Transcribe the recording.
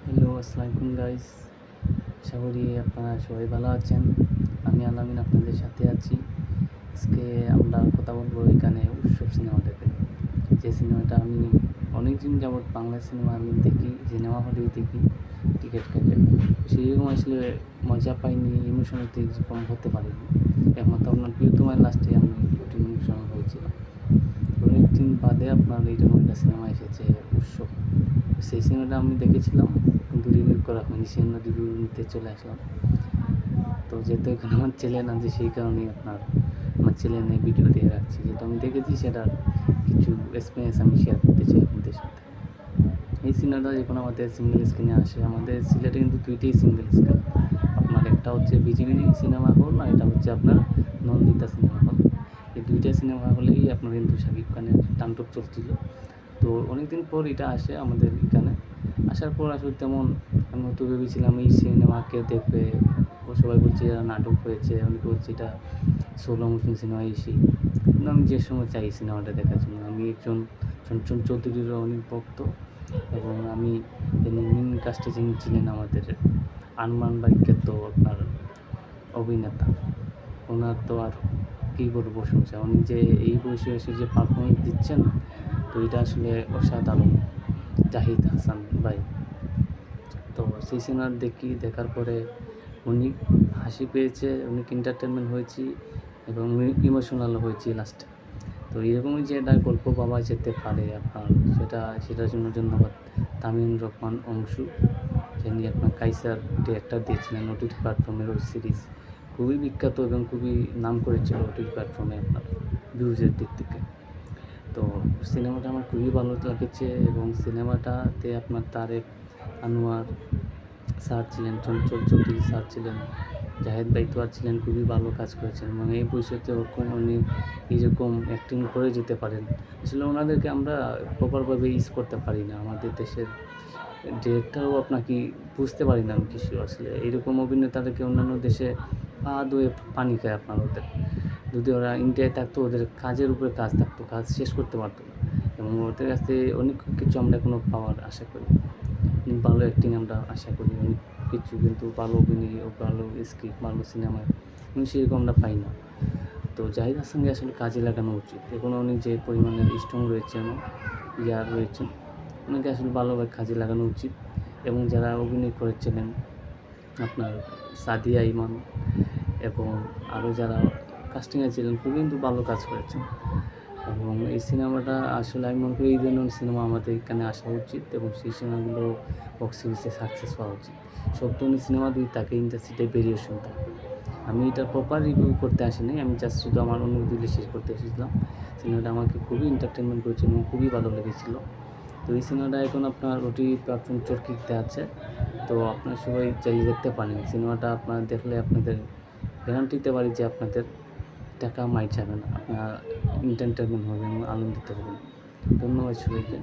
Hello, আসসালামু আলাইকুম guys. আশা করি আপনারা সবাই ভালো আছেন। আমি আলামিন আপনাদের সাথে আছি। আজকে আমরা কথা বলবো এখানে উৎসব সিনেমাটাতে। যে সিনেমাটা আমি অনেকদিন যাবৎ বাংলা সিনেমা আমি দেখি, সিনেমা হলেই দেখি টিকিট কেটে। সেরকম আসলে মজা পাইনি, ইমোশনাল যেরকম হতে পারিনি। একমাত্র আপনার প্রিয়তমার লাস্টে আমি একটু ইমোশনাল হয়েছিলাম। অনেকদিন বাদে আপনার এইরকম একটা সিনেমা এসেছে উৎসব। সেই সিনেমাটা আমি দেখেছিলাম কিন্তু রিভিউ করা হয়নি, সিনেমা রিভিউ নিতে চলে আসলাম। তো যেহেতু এখানে আমার ছেলে না যে, সেই কারণেই আপনার আমার ছেলে নিয়ে ভিডিও দিয়ে রাখছি। যেটা আমি দেখেছি সেটার কিছু এক্সপিরিয়েন্স আমি শেয়ার করতে চাই আপনাদের সাথে। এই সিনেমাটা যখন আমাদের সিঙ্গেল স্ক্রিনে আসে, আমাদের সিলেটে কিন্তু দুইটাই সিঙ্গেল স্ক্রিন। আপনার একটা হচ্ছে বিজিবি সিনেমা হল, আর এটা হচ্ছে আপনার নন্দিতা সিনেমা হল। এই দুইটা সিনেমা হলেই আপনার কিন্তু শাকিব খানের টানটুক চলছিল। তো অনেকদিন পর এটা আসে আমাদের এখানে। আসার পর আসলে তেমন আমি হয়তো ভেবেছিলাম এই সিনেমা কে দেখবে, ও সবাই বলছে এটা নাটক হয়েছে, অনেকে বলছে এটা সোলো মোশন সিনেমা এসি। কিন্তু আমি যে সময় চাই সিনেমাটা দেখার জন্য, আমি একজন চঞ্চল চৌধুরীর অনেক ভক্ত, এবং আমি মেন কাস্টে যিনি ছিলেন আমাদের আরমান ভাই খ্যাত আপনার অভিনেতা, ওনার তো আর কী বলবো প্রশংসা। উনি যে এই বয়সে এসে যে পারফরমেন্স দিচ্ছেন, তো এটা আসলে অসাধারণ। জাহিদ হাসান ভাই, তো সেই সিনেমা দেখার পরে অনেক হাসি পেয়েছে, অনেক এন্টারটেনমেন্ট হয়েছি এবং ইমোশনালও হয়েছি লাস্টে। তো এরকমই যে একটা গল্প পাওয়া যেতে পারে আপনার, সেটার জন্য ধন্যবাদ তামিম রহমান অংশু, যিনি আপনার কাইসার ডিরেক্টর দিয়েছিলেন ওটিটি প্ল্যাটফর্মের ওয়েব সিরিজ। খুবই বিখ্যাত এবং খুবই নাম করেছিল ওটিটি প্ল্যাটফর্মে আপনার ভিউজের দিক থেকে। তো সিনেমাটা আমার খুবই ভালো লেগেছে, এবং সিনেমাটাতে আপনার তারেক আনোয়ার স্যার ছিলেন, চঞ্চল চৌধুরী স্যার ছিলেন, জাহেদ বাইতোয়ার ছিলেন, খুবই ভালো কাজ করেছেন। এবং এই বয়সেতে উনি এইরকম অ্যাক্টিং করে যেতে পারেন, আসলে ওনাদেরকে আমরা প্রপারভাবে ইউজ করতে পারি না। আমাদের দেশের ডিরেক্টরও আপনাকে বুঝতে পারি না আমি কিছু। আসলে এইরকম অভিনেতাদেরকে অন্যান্য দেশে পা ধুয়ে পানি খায় আপনার। ওদের যদি ওরা ইন্ডিয়ায় থাকতো, ওদের কাজের উপরে কাজ থাকতো, কাজ শেষ করতে পারতো না। এবং ওদের কাছ থেকে অনেক কিছু আমরা এখনও পাওয়ার আশা করি, ভালো অ্যাক্টিং আমরা আশা করি অনেক কিছু, কিন্তু ভালো অভিনয় ও ভালো স্ক্রিপ্ট, ভালো সিনেমায় কিন্তু সেরকম আমরা পাই না। তো জাহিদ হাসানকে আসলে কাজে লাগানো উচিত। এখন উনি যে পরিমাণের স্ট্রং রয়েছেন, রয়েছেন, ওনাকে আসলে ভালোভাবে কাজে লাগানো উচিত। এবং যারা অভিনয় করেছিলেন আপনার সাদিয়া ইমান এবং আরও যারা কাস্টিংয়ে ছিলেন, খুবই কিন্তু ভালো কাজ করেছেন। এবং এই সিনেমাটা আসলে আমি মনে করি এই ধরনের সিনেমা আমাদের এখানে আসা উচিত, এবং সেই সিনেমাগুলো বক্স অফিসে সাকসেস হওয়া উচিত। সব ধরনের সিনেমা যদি তাকে ইন্ডাস্ট্রিতে ভেরিয়েশন থাকে। আমি এটা প্রপার রিভিউ করতে আসিনি, আমি জাস্ট শুধু আমার অনুভূতিগুলো শেয়ার করতে এসেছিলাম। সিনেমাটা আমাকে খুবই এন্টারটেনমেন্ট করেছে এবং খুবই ভালো লেগেছিলো। তো এই সিনেমাটা এখন আপনার ওটিটি প্ল্যাটফর্ম চরকিতে আছে, তো আপনারা সবাই চালিয়ে দেখতে পারেন। সিনেমাটা আপনারা দেখলে আপনাদের গ্যারান্টি দিতে পারি যে আপনাদের টাকা মাইর যাবে না, আপনারা এন্টারটেনমেন্ট হবেন এবং আনন্দিত হবেন। ধন্যবাদ সবাইকে।